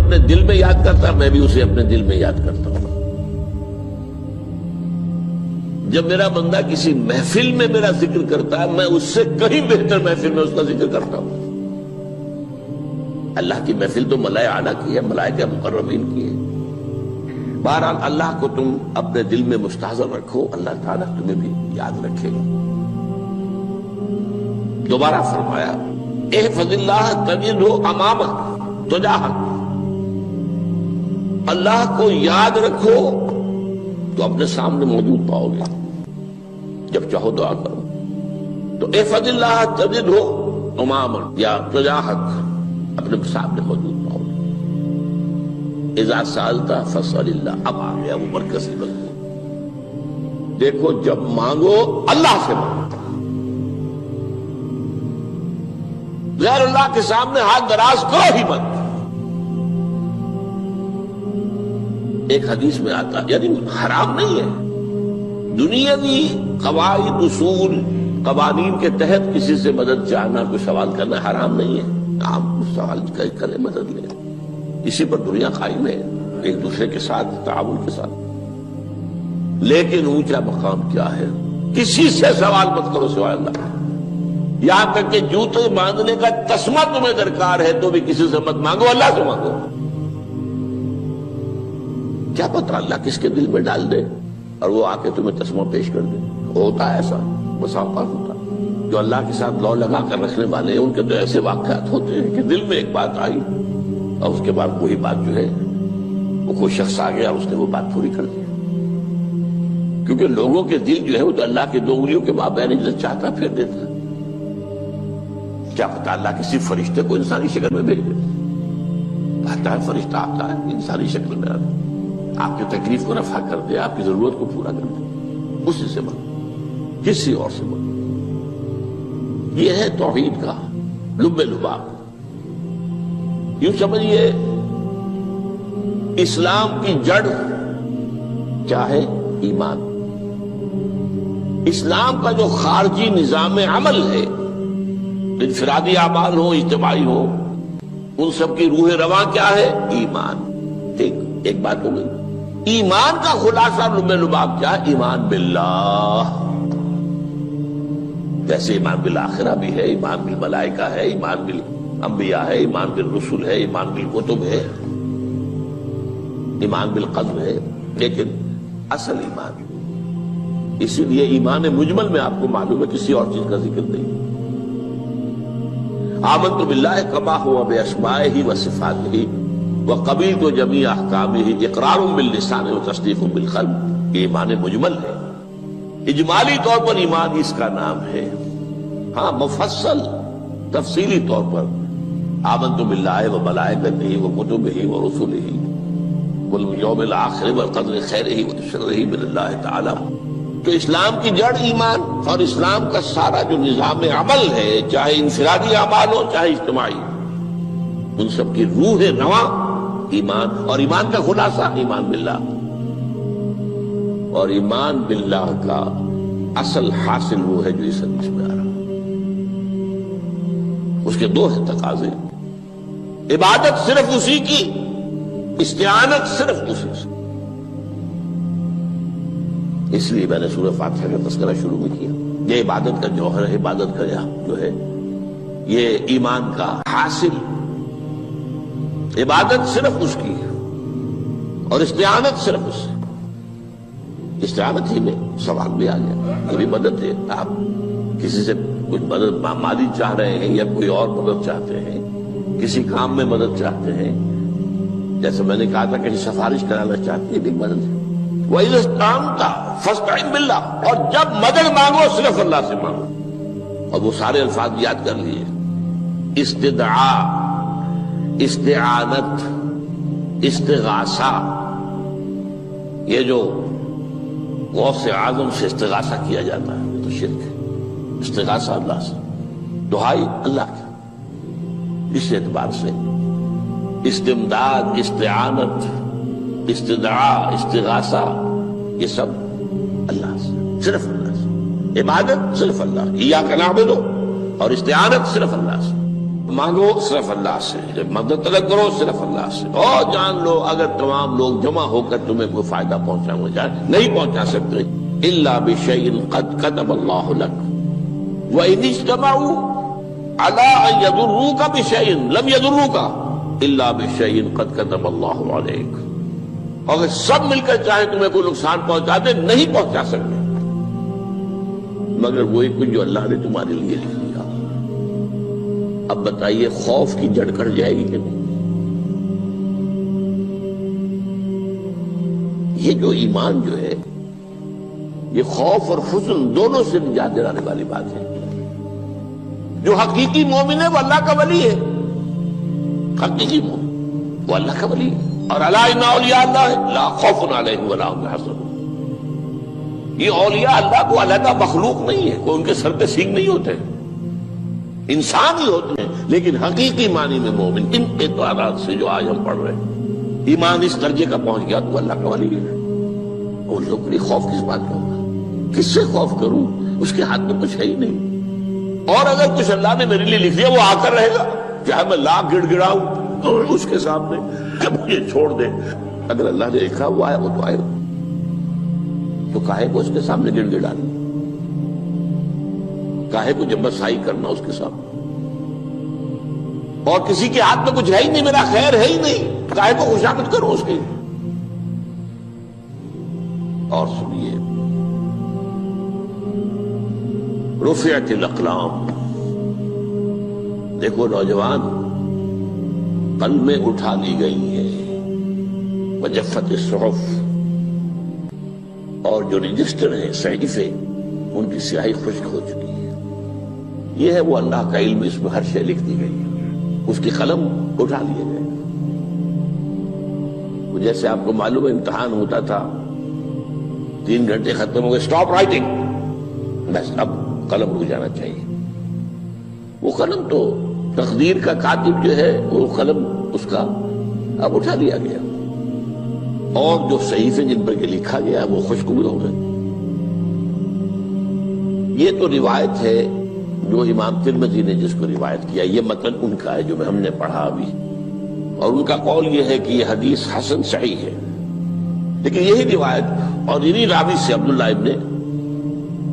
اپنے دل میں یاد کرتا میں بھی اسے اپنے دل میں یاد کرتا ہوں. جب میرا بندہ کسی محفل میں میرا ذکر کرتا ہے میں اس سے کہیں بہتر محفل میں اس کا ذکر کرتا ہوں. اللہ کی محفل تو ملائکہ اعلیٰ کی ہے، ملائکہ مقربین کی ہے. بہرحال اللہ کو تم اپنے دل میں مستحضر رکھو، اللہ تعالیٰ تمہیں بھی یاد رکھے گا. دوبارہ فرمایا احفظ اللہ تجدہ امامک تجاہک، اللہ کو یاد رکھو تو اپنے سامنے موجود پاؤ گے. جب چاہو دعا کرو تو احفظ اللہ تجدہ امامک یا تجاہک، اپنے سامنے موجود پاؤ گے. اذا سألت فاسأل اللہ، اب آ گیا وہ مرکزی مضمون. دیکھو جب مانگو اللہ سے مانگو، غیر اللہ کے سامنے ہاتھ دراز کرو ہی مت. ایک حدیث میں آتا یعنی حرام نہیں ہے، دنیاوی قواعد اصول قوانین کے تحت کسی سے مدد چاہنا، کوئی سوال کرنا حرام نہیں ہے. آپ سوال کریں، مدد لیں، اسی پر دنیا قائم ہے، ایک دوسرے کے ساتھ تعاون کے ساتھ. لیکن اونچا مقام کیا ہے؟ کسی سے سوال مت کرو سوائے اللہ. یہاں تک کہ جوتے باندھنے کا تسمہ تمہیں درکار ہے تو بھی کسی سے مت مانگو، اللہ سے مانگو. کیا پتہ اللہ کس کے دل میں ڈال دے اور وہ آ کے تمہیں تسمہ پیش کر دے. ہوتا ہے ایسا، بس اوقات ہوتا ہے. جو اللہ کے ساتھ لو لگا کر رکھنے والے ہیں ان کے تو ایسے واقعات ہوتے ہیں کہ دل میں ایک بات آئی اور اس کے بعد وہی بات جو ہے وہ کوئی شخص آ گیا اور اس نے وہ بات پوری کر دی. کیونکہ لوگوں کے دل جو ہے وہ تو اللہ کے دو انگلیوں کے مابین جسے چاہتا پھیر دیتا ہے. کیا پتہ اللہ کسی فرشتے کو انسانی شکل میں بھیج دے. آتا ہے فرشتہ، آتا ہے انسانی شکل میں، آپ کی تکلیف کو رفع کر دے، آپ کی ضرورت کو پورا کر دے. اسی سے مانگو، کسی اور سے مانگو. یہ ہے توحید کا لب لباب. یوں سمجھیے اسلام کی جڑ کیا ہے؟ ایمان. اسلام کا جو خارجی نظام عمل ہے، انفرادی اعمال ہو اجتماعی ہو، ان سب کی روح رواں کیا ہے؟ ایمان. ایک بات ہو گئی. ایمان کا خلاصہ لب لباب کیا ہے؟ ایمان باللہ. جیسے ایمان بالآخرہ بھی ہے، ایمان بالملائکہ ہے، ایمان بالانبیاء ہے، ایمان بالرسل ہے، ایمان بالکتب ہے، ایمان بالقدر ہے. لیکن اصل ایمان، اسی لیے ایمان مجمل میں آپ کو معلوم ہے کسی اور چیز کا ذکر نہیں. آمنت باللہ کما ہوا باسمائہ وصفاتہ وقبلت جمیع احکامہ اقرار باللسان وتصدیق بالقلب. یہ ایمان مجمل ہے. اجمالی طور پر ایمان اس کا نام ہے. ہاں مفصل تفصیلی طور پر آمنت باللہ وملائکتہ وکتبہ ورسلہ والیوم الآخر والقدر خیرہ وشرہ من اللہ تعالی. تو اسلام کی جڑ ایمان، اور اسلام کا سارا جو نظام عمل ہے، چاہے انفرادی اعمال ہو چاہے اجتماعی، ان سب کی روح رواں ایمان. اور ایمان کا خلاصہ ایمان باللہ. اور ایمان باللہ کا اصل حاصل وہ ہے جو اس حدیث میں آ رہا. اس کے دو ہیں تقاضے. عبادت صرف اسی کی، استعانت صرف اسی سے. اس لیے میں نے سورہ فاتحہ کا تذکرہ شروع میں کیا. یہ عبادت کا جوہر ہے، عبادت کا جو ہے یہ ایمان کا حاصل. عبادت صرف اس کی ہے اور استعانت صرف اس سے. استعانت ہی میں سوال بھی آ گیا، یہ بھی مدد ہے. آپ کسی سے کچھ مدد مالی چاہ رہے ہیں یا کوئی اور مدد چاہتے ہیں، کسی کام میں مدد چاہتے ہیں، جیسے میں نے کہا تھا کہ سفارش کرانا چاہتے ہیں، بھی مدد ہے. وَإِذَا اسْتَعَنْتَ فَاسْتَعِنْ بِاللَّهِ. اور جب مدد مانگو صرف اللہ سے مانگو. اور وہ سارے الفاظ یاد کر لیے: استدعاء، استعانت، استغاثہ. یہ جو غوث اعظم سے استغاثہ کیا جاتا ہے یہ تو شرک ہے. استغاثہ اللہ سے، دعائی اللہ کی. اس اعتبار سے استمداد، استعانت، استدعاء، استغاثہ یہ سب اللہ سے، صرف اللہ سے. عبادت صرف اللہ، ایاک نعبد، اور استعانت صرف اللہ سے. مانگو صرف اللہ سے، جب مدد طلب کرو صرف اللہ سے، اور جان لو اگر تمام لوگ جمع ہو کر تمہیں کوئی فائدہ پہنچانا چاہے نہیں پہنچا سکتے، الا بشیء قد کتب اللہ لک وان اجتمعوا علی ان یضروک بشیء لم یضروک الا بشیء قد کتب اللہ علیک، اگر سب مل کر چاہے تمہیں کوئی نقصان پہنچا دے نہیں پہنچا سکتے مگر وہی کچھ جو اللہ نے تمہارے لیے لکھ دیا۔ اب بتائیے خوف کی جڑ کٹ جائے گی کہ نہیں؟ یہ جو ایمان جو ہے یہ خوف اور حزن دونوں سے نجات دلانے والی بات ہے۔ جو حقیقی مومن ہے وہ اللہ کا ولی ہے، حقیقی مومن وہ اللہ کا ولی ہے، اور الا ان اولیاء اللہ لا خوف علیہم ولا هم يحزنون۔ یہ اولیاء اللہ کو علیحدہ مخلوق نہیں ہے، کوئی ان کے سر پہ سینگ نہیں ہوتے، انسان ہی ہوتے ہیں، لیکن حقیقی معنی میں مومن ان اعتبارات سے جو آج ہم پڑھ رہے ہیں ایمان اس درجے کا پہنچ گیا تو اللہ کا ولی ہے۔ اور لوگ کے لیے خوف کس بات کا ہوگا؟ کس سے خوف کروں؟ اس کے ہاتھ میں کچھ ہے ہی نہیں، اور اگر کچھ اللہ نے میرے لیے لکھ دیا وہ آ کر رہے گا، چاہے میں لاکھ گڑ گڑاؤں اور اس کے سامنے کہ مجھے چھوڑ دے، اگر اللہ نے لکھا وہ آیا وہ تو آئے گا، تو کاہے کو اس کے سامنے گڑ گڑانا، کاہے کو جبرسائی کرنا اس کے سامنے، اور کسی کے ہاتھ میں کچھ ہے ہی نہیں، میرا خیر ہے ہی نہیں، کاہے کو خوشامد کرو اس کی۔ اور سنیے، رفعت الاقلام، دیکھو نوجوان، قلمیں اٹھا لی گئی ہیں، وجفت الصحف، اور جو رجسٹر ہیں صحیفے ان کی سیاہی خشک ہو چکی ہے۔ یہ ہے وہ اللہ کا علم، اس میں ہر شے لکھ دی گئی ہے، اس کی قلم اٹھا لیے گئے۔ جیسے آپ کو معلوم ہے امتحان ہوتا تھا، 3 گھنٹے ختم ہو گئے، اسٹاپ رائٹنگ، بس اب قلم رک جانا چاہیے۔ وہ قلم تو تقدیر کا کاتب جو ہے وہ قلم اس کا اب اٹھا لیا گیا، اور جو صحیفے جن پر کہ لکھا گیا وہ خشک بھی ہو گئے۔ یہ تو روایت ہے جو امام ترمذی نے جس کو روایت کیا، یہ متن ان کا ہے جو ہم نے پڑھا ابھی، اور ان کا قول یہ ہے کہ یہ حدیث حسن صحیح ہے، لیکن یہی روایت اور انہی راوی سے عبداللہ ابن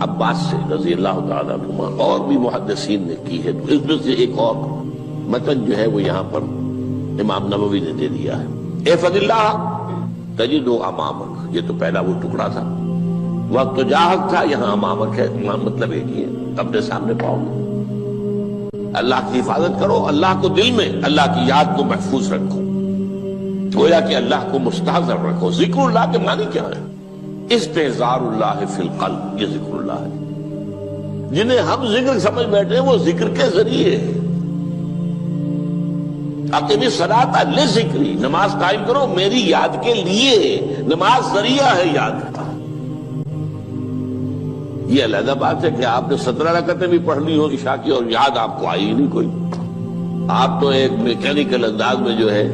عباس سے رضی اللہ تعالیٰ عنہما اور بھی محدثین نے کی ہے، تو اس میں سے ایک اور متن جو ہے وہ یہاں پر امام نووی نے دے دیا ہے۔ احفظ اللہ تجدہ امامک، یہ تو پہلا وہ ٹکڑا تھا، وقت تو جاہک تھا، یہاں امامک ہے، امام مطلب ایک ہی ہے، اپنے سامنے پاؤ گے۔ اللہ کی حفاظت کرو، اللہ کو دل میں، اللہ کی یاد کو محفوظ رکھو، گویا کہ اللہ کو مستحضر رکھو۔ ذکر اللہ کے معنی کیا ہے؟ استحضار اللہ فی القلب، یہ ذکر اللہ ہے۔ جنہیں ہم ذکر سمجھ بیٹھے ہیں وہ ذکر کے ذریعے اقیم الصلاۃ لذکری، نماز قائم کرو میری یاد کے لیے، نماز ذریعہ ہے یاد کا۔ یہ علیحدہ بات ہے کہ آپ نے 17 رکعتیں بھی پڑھ لی ہو عشاء کی اور یاد آپ کو آئی ہی نہیں کوئی، آپ تو ایک میکینیکل انداز میں جو ہے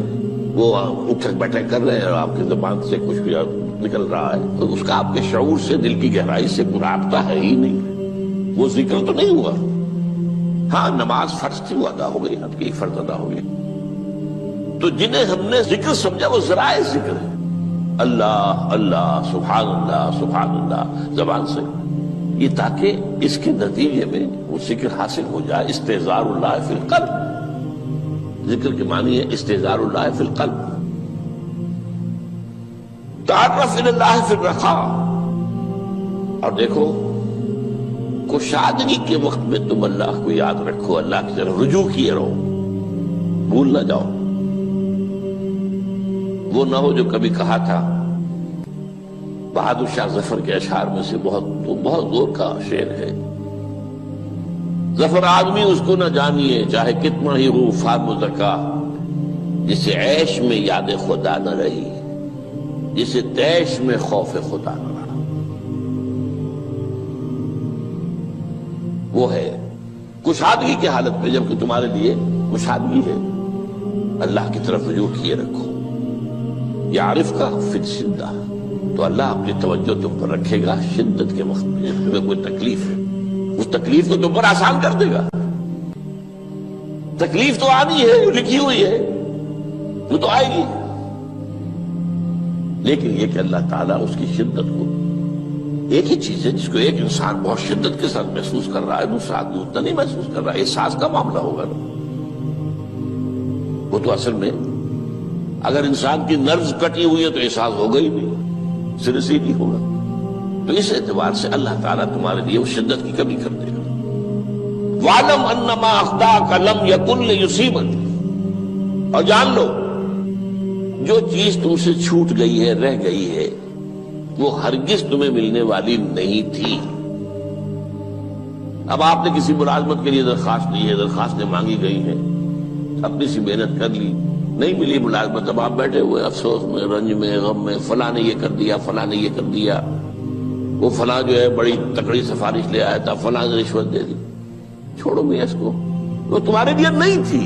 وہ اٹھک بیٹھک کر رہے ہیں اور آپ کی زبان سے کچھ بھی نکل رہا ہے، تو اس کا آپ کے شعور سے، دل کی گہرائی سے کوئی رابطہ ہے ہی نہیں، وہ ذکر تو نہیں ہوا۔ ہاں نماز فرض تھی وہ ادا ہو گئی، آپ کی ایک فرض ادا ہو گئی۔ تو جنہیں ہم نے ذکر سمجھا وہ ذرائع ذکر ہے، اللہ اللہ سبحان اللہ زبان سے، یہ تاکہ اس کے نتیجے میں وہ ذکر حاصل ہو جائے۔ استحضار اللہ فی القلب، ذکر کے معنی ہے استحضار اللہ فی القلب۔ تعرف الی اللہ فی الرخاء، اور دیکھو کشادگی کے وقت میں تم اللہ کو یاد رکھو، اللہ کی طرف رجوع کیے رہو، بھول نہ جاؤ۔ وہ نہ ہو جو کبھی کہا تھا، بہادر شاہ ظفر کے اشعار میں سے بہت زور کا شعر ہے، ظفر آدمی اس کو نہ جانیے چاہے کتنا ہی ہو فام و زکا، جسے عیش میں یاد خدا نہ رہی، جسے تیش میں خوف خدا نہ رہا۔ وہ ہے کشادگی کی حالت میں، جبکہ تمہارے لیے کشادگی ہے، اللہ کی طرف رجوع کیے رکھو۔ یعرف کا فی الشدہ، تو اللہ اپنی توجہ تم پر رکھے گا شدت کے وقت میں، جب تمہیں کوئی تکلیف ہے اس تکلیف کو تم پر آسان کر دے گا۔ تکلیف تو آنی ہے، جو لکھی ہوئی ہے وہ تو آئے گی، لیکن یہ کہ اللہ تعالیٰ اس کی شدت کو، ایک ہی چیز ہے جس کو ایک انسان بہت شدت کے ساتھ محسوس کر رہا ہے، دوسرا آدمی اتنا نہیں محسوس کر رہا ہے، احساس کا معاملہ ہوگا نا۔ وہ تو اصل میں اگر انسان کی نرز کٹی ہوئی ہے تو احساس ہوگا ہی نہیں، سر سے نہیں ہوگا۔ تو اس اعتبار سے اللہ تعالیٰ تمہارے لیے وہ شدت کی کمی کر دے گا۔ وَاعْلَمْ أَنَّمَا أَخْطَأَكَ لَمْ يَكُنْ لِيُصِيبَكَ، اور جان لو جو چیز تم سے چھوٹ گئی ہے، رہ گئی ہے، وہ ہرگز تمہیں ملنے والی نہیں تھی۔ اب آپ نے کسی ملازمت کے لیے درخواست دی ہے، درخواستیں مانگی گئی ہیں، اپنی سی محنت کر لی، نہیں ملی ملازمت، اب آپ بیٹھے ہوئے افسوس میں، رنج میں، غم میں، فلاں نے یہ کر دیا، فلاں نے یہ کر دیا، وہ فلاں جو ہے بڑی تکڑی سفارش لے آیا تھا، فلاں نے رشوت دے دی۔ چھوڑو میاں اس کو، وہ تمہارے لیے نہیں تھی۔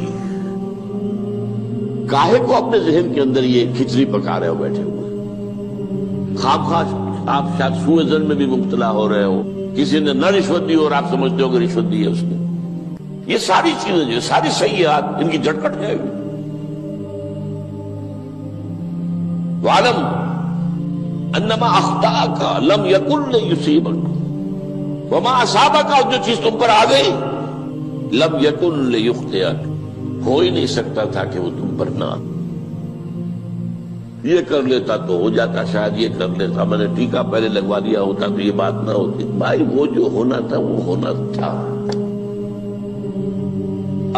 کاہے کو اپنے ذہن کے اندر یہ کھچڑی پکا رہے ہو بیٹھے ہوئے؟ خواہ آپ شاید سوء ظن میں بھی مبتلا ہو رہے ہو، کسی نے نہ رشوت دی اور آپ سمجھتے ہو کہ رشوت دی ہے اس نے۔ یہ ساری چیزیں جو ساری سیئات، ان کی جڑ کٹ جائے گی۔ وَاعْلَمْ أَنَّمَا أَخْطَأَكَ لَمْ يَكُنْ لِيُصِيبَكَ وَمَا أَصَابَكَ، جو چیز تم پر آ گئی، لَمْ يَكُنْ لِيُخْطِئَكَ، ہو ہی نہیں سکتا تھا کہ وہ تم پر نہ آ۔ یہ کر لیتا تو ہو جاتا، شاید یہ کر لیتا، میں نے ٹیکا پہلے لگوا دیا ہوتا تو یہ بات نہ ہوتی۔ بھائی وہ جو ہونا تھا وہ ہونا تھا۔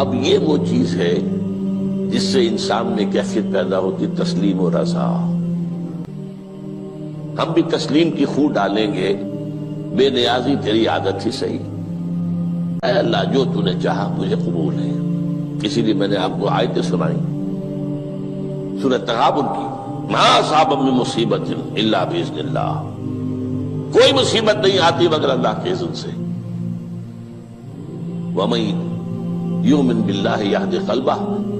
اب یہ وہ چیز ہے جس سے انسان میں کیفیت پیدا ہوتی، تسلیم و رضا۔ ہم بھی تسلیم کی خو ڈالیں گے، بے نیازی تیری عادت ہی صحیح، اے اللہ جو تو نے چاہا مجھے قبول ہے۔ اسی لیے میں نے آپ کو آیتیں سنائی سورہ تغابن کی، ما اصاب من مصیبت الا باذن اللہ، کوئی مصیبت نہیں آتی مگر اللہ کے اذن سے۔ وَمَن یؤمن باللہ یہدی قلبہ،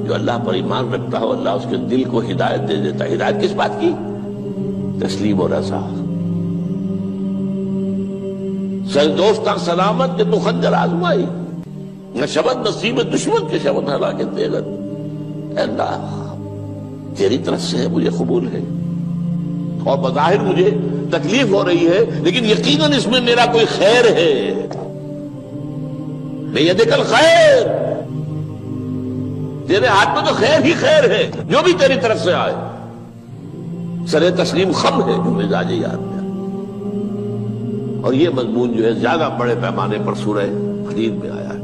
جو اللہ پر ایمان رکھتا ہو اللہ اس کے دل کو ہدایت دے دیتا ہے۔ ہدایت کس بات کی؟ تسلیم و رضا۔ سر دوستاں سلامت کہ تو خنجر آزمائی، نہ شبد نصیب دشمن کے شبد ہلاکت دیگت۔ اے اللہ تیری طرف سے ہے، مجھے قبول ہے، اور بظاہر مجھے تکلیف ہو رہی ہے لیکن یقیناً اس میں میرا کوئی خیر ہے۔ بیدک الخیر، تیرے ہاتھ میں تو خیر ہی خیر ہے، جو بھی تیری طرف سے آئے۔ سر تسلیم خم ہے جو مزاج یاد میں، اور یہ مضمون جو ہے زیادہ بڑے پیمانے پر سورہ حدید میں آیا ہے۔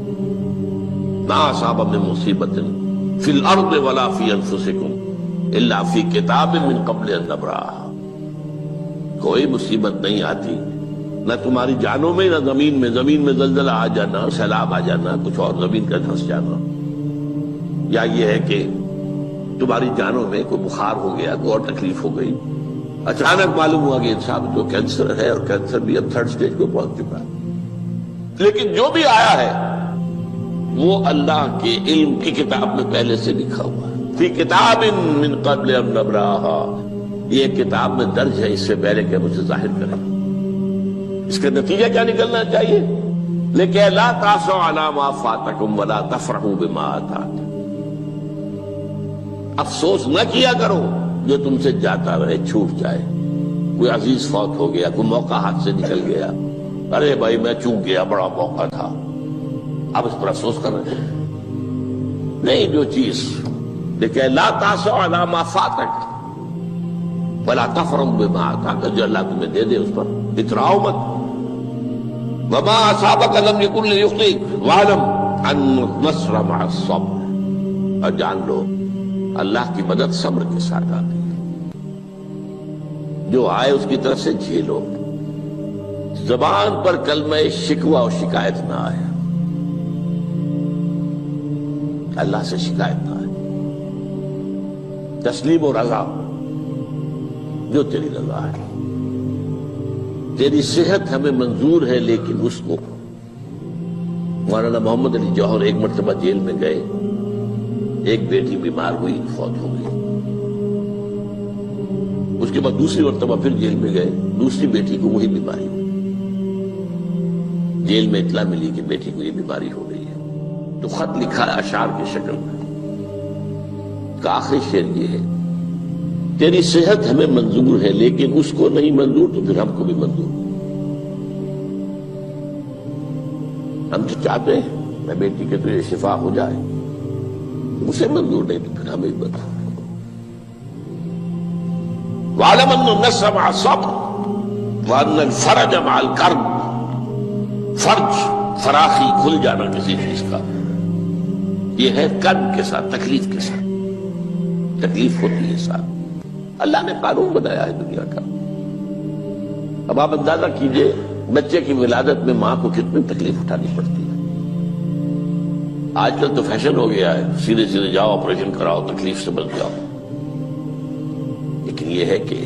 ما اصاب من مصیبت فی الارض ولا فی انفسکم الا فی کتاب من قبل ان نبرأها، کوئی مصیبت نہیں آتی نہ تمہاری جانوں میں نہ زمین میں، زمین میں زلزلہ آ جانا، سیلاب آ جانا، کچھ اور زمین کا دھنس جانا، یا یہ ہے کہ تمہاری جانوں میں کوئی بخار ہو گیا، کوئی اور تکلیف ہو گئی، اچانک معلوم ہوا کہ انسان کو کینسر ہے اور کینسر بھی اب 3rd سٹیج کو پہنچ چکا ہے، لیکن جو بھی آیا ہے وہ اللہ کے علم کی کتاب میں پہلے سے لکھا ہوا ہے۔ فی کتاب من قبل ان نبرأها، یہ کتاب میں درج ہے اس سے پہلے کہ مجھے ظاہر کریں۔ اس کا نتیجہ کیا نکلنا چاہیے؟ لیکن لا تاسوا علی ما فاتکم ولا تفرحوا بما آتاکم، افسوس نہ کیا کرو جو تم سے جاتا رہے، چھوٹ جائے، کوئی عزیز فوت ہو گیا، کوئی موقع ہاتھ سے نکل گیا، ارے بھائی میں چوک گیا، بڑا موقع تھا، اب اس پر افسوس کر رہے ہیں۔ نہیں، جو چیز لیکن لا تاسوا علی ما فاتک ولا تفرحوا بما آتاک، جو اللہ تمہیں دے دے اس پر اتراؤ مت۔ وما اصابک لم یکن لیخطئک واعلم ان النصر مع الصبر، اور جان لو اللہ کی مدد صبر کے ساتھ آتی ہے، جو آئے اس کی طرف سے جھیلو، زبان پر کلمہ شکوہ اور شکایت نہ آئے، اللہ سے شکایت نہ آئے، تسلیم و رضا، جو تیری رضا ہے۔ تیری صحت ہمیں منظور ہے لیکن اس کو، مولانا محمد علی جوہر ایک مرتبہ جیل میں گئے، ایک بیٹی بیمار ہوئی، فوت ہو گئی، اس کے بعد دوسری مرتبہ پھر جیل میں گئے، دوسری بیٹی کو وہی بیماری ہوئی، جیل میں اطلاع ملی کہ بیٹی کو یہ بیماری ہو گئی ہے، تو خط لکھا ہے اشعار کی شکل میں، کا آخری شعر یہ ہے: تیری صحت ہمیں منظور ہے لیکن اس کو نہیں منظور تو پھر ہم کو بھی منظور۔ ہم تو چاہتے ہیں میں بیٹی کے تجھے شفا ہو جائے، اسے منظور نہیں تو پھر ہمیں بھی بتا۔ وَاعْلَمْ أَنَّ النَّصْرَ مَعَ الصَّبْرِ وَأَنَّ الْفَرَجَ مَعَ الْكَرْبِ۔ فرج، فراخی، کھل جانا کسی چیز کا، یہ ہے کرب کے ساتھ، تکلیف کے ساتھ، تکلیف ہوتی ہے ساتھ۔ اللہ نے قانون بنایا ہے دنیا کا۔ اب آپ اندازہ کیجئے بچے کی ولادت میں ماں کو کتنی تکلیف اٹھانی پڑتی ہے۔ آج کل تو فیشن ہو گیا ہے، سیدھے سیدھے جاؤ، آپریشن کراؤ، تکلیف سے بچ جاؤ، لیکن یہ ہے کہ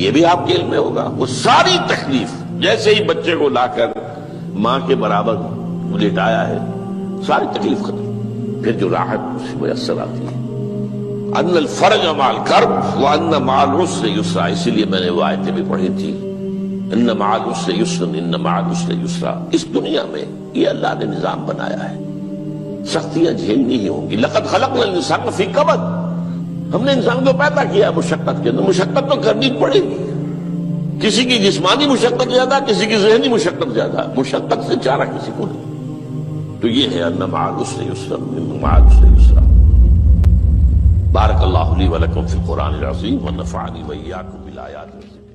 یہ بھی آپ کے علم میں ہوگا، وہ ساری تکلیف جیسے ہی بچے کو لا کر ماں کے برابر لٹایا ہے، ساری تکلیف ختم، پھر جو راحت اسے میسر آتی ہے۔ ان الفرج مع الکرب وان مع العسر یسرا، اسی لیے میں نے وہ آیتیں بھی پڑھی تھی، ان مع العسر یسرا ان مع العسر یسرا۔ اس دنیا میں یہ اللہ نے نظام بنایا ہے، سختیاں جھیلنی ہی ہوں گی۔ لقد خلقنا الانسان فی کبد، ہم نے انسان کو پیدا کیا مشقت کے اندر، مشقت تو کرنی پڑے گی۔ کسی کی جسمانی مشقت زیادہ، کسی کی ذہنی مشقت زیادہ، مشقت سے چارہ کسی کو نہیں۔ تو یہ ہے ان مع العسر یسرا ان مع العسر یسرا۔ بارک اللہ لی ولکم فی القرآن العظیم ونفعنی وإیاکم بالآیات الحکیم۔